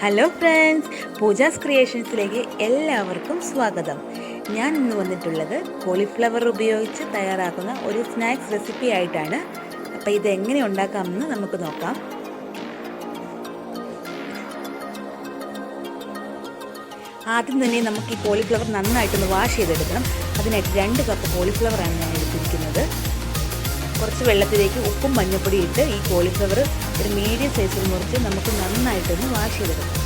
Hello friends, pujas ക്രിയേഷൻസിലേക്ക് എല്ലാവർക്കും സ്വാഗതം. ഞാൻ ഇന്ന് വന്നിട്ടുള്ളത് കോളിഫ്ലവർ ഉപയോഗിച്ച് തയ്യാറാക്കുന്ന ഒരു സ്നാക്സ് റെസിപ്പി ആയിട്ടാണ്. അപ്പോൾ ഇത് എങ്ങനെ ഉണ്ടാക്കാമെന്ന് നമുക്ക് നോക്കാം. ആദ്യം തന്നെ നമുക്ക് ഈ കോളിഫ്ലവർ നന്നായിട്ടൊന്ന് വാഷ് ചെയ്തെടുക്കണം. അതിനായിട്ട് 2 കപ്പ് കോളിഫ്ലവറാണ് ഞാൻ എടുത്തിരിക്കുന്നത്. കുറച്ച് വെള്ളത്തിലേക്ക് ഉപ്പും മഞ്ഞൾപ്പൊടി ഇട്ട് ഈ കോളിഫ്ലവർ ഒരു മീഡിയം സൈസിൽ മുറിച്ച് നമുക്ക് നന്നായിട്ടൊന്ന് വാഷ് ചെയ്തെടുക്കാം.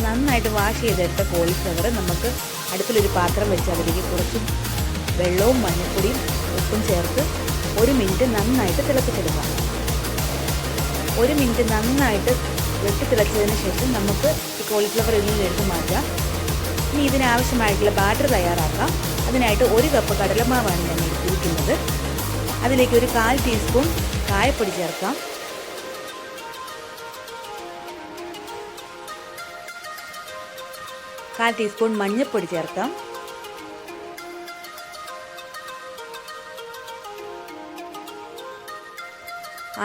നന്നായിട്ട് വാഷ് ചെയ്തെടുത്ത കോളിഫ്ലവർ നമുക്ക് അടുപ്പിലൊരു പാത്രം വെച്ച് അതിലേക്ക് കുറച്ച് വെള്ളവും മഞ്ഞൾപ്പൊടിയും ഉപ്പും ചേർത്ത് 1 മിനിറ്റ് നന്നായിട്ട് തിളപ്പിച്ചെടുക്കാം. 1 മിനിറ്റ് നന്നായിട്ട് വെട്ടി തിളച്ചതിന് ശേഷം നമുക്ക് ഈ കോളിഫ്ലവർ ഇതിൽ നിന്ന് എടുത്ത് മാറ്റാം. ഇനി ഇതിനാവശ്യമായിട്ടുള്ള ബാറ്റർ തയ്യാറാക്കാം. അതിനായിട്ട് 1 കപ്പ് കടലമാവാണ് ഞാൻ എടുത്തിരിക്കുന്നത്. അതിലേക്ക് ഒരു 1/4 ടീസ്പൂൺ കായപ്പൊടി ചേർക്കാം. കാൽ ടീസ്പൂൺ മഞ്ഞൾപ്പൊടി ചേർക്കാം.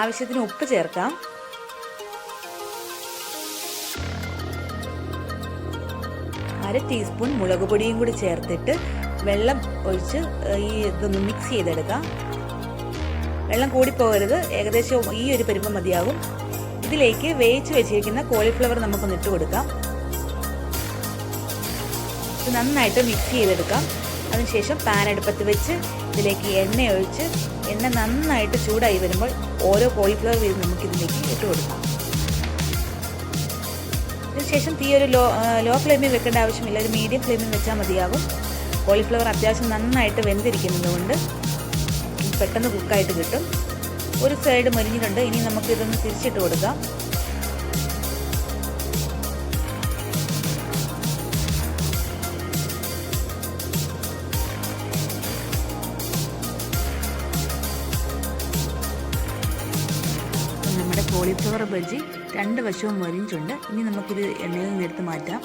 ആവശ്യത്തിന് ഉപ്പ് ചേർക്കാം. അര ടീസ്പൂൺ മുളക് പൊടിയും കൂടി ചേർത്തിട്ട് വെള്ളം ഒഴിച്ച് ഇതൊന്ന് മിക്സ് ചെയ്തെടുക്കാം. വെള്ളം കൂടിപ്പോകരുത്, ഏകദേശം ഈ ഒരു പരുപ്പം മതിയാകും. ഇതിലേക്ക് വേവിച്ച് വെച്ചിരിക്കുന്ന കോളിഫ്ലവർ നമുക്കൊന്ന് ഇട്ട് കൊടുക്കാം. ഇത് നന്നായിട്ട് മിക്സ് ചെയ്തെടുക്കാം. അതിനുശേഷം പാൻ അടുപ്പത്ത് വെച്ച് ഇതിലേക്ക് എണ്ണ ഒഴിച്ച് എണ്ണ നന്നായിട്ട് ചൂടായി വരുമ്പോൾ ഓരോ കോളിഫ്ലവർ വീതം നമുക്കിതിലേക്ക് ഇട്ട് കൊടുക്കാം. അതിനുശേഷം തീ ഒരു ലോ ഫ്ലെയിമിൽ വെക്കേണ്ട ആവശ്യമില്ല, ഒരു മീഡിയം ഫ്ലെയിമിൽ വെച്ചാൽ മതിയാകും. കോളിഫ്ലവർ അത്യാവശ്യം നന്നായിട്ട് വെന്തിരിക്കുന്നത് കൊണ്ട് പെട്ടെന്ന് കുക്കായിട്ട് കിട്ടും. ഒരു സൈഡ് മരിഞ്ഞിട്ടുണ്ട്. ഇനി നമുക്കിതൊന്ന് തിരിച്ചിട്ട് കൊടുക്കാം. നമ്മുടെ കോളിഫ്ലവർ ബജ്ജി 2 വശവും മൊരിഞ്ഞിട്ടുണ്ട്. ഇനി നമുക്കിത് എണ്ണയിൽ നിന്ന് എടുത്ത് മാറ്റാം.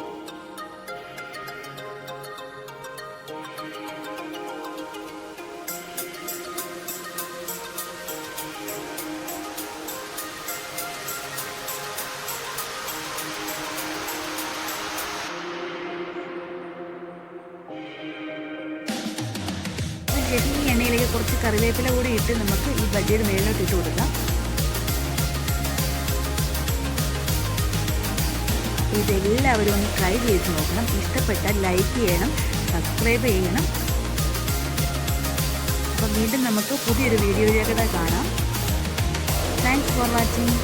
അതിനുശേഷം ഈ എണ്ണയിലേക്ക് കുറച്ച് കറിവേപ്പില കൂടി ഇട്ട് നമുക്ക് ഈ ബജ്ജിയുടെ മേളിലോട്ട് ഇട്ട് കൊടുക്കാം. ഇതെല്ലാവരും ഒന്ന് ട്രൈ ചെയ്ത് നോക്കണം. ഇഷ്ടപ്പെട്ടാൽ ലൈക്ക് ചെയ്യണം, സബ്സ്ക്രൈബ് ചെയ്യണം. അപ്പം വീണ്ടും നമുക്ക് പുതിയൊരു വീഡിയോയിലേക്ക് കാണാം. Thanks for watching.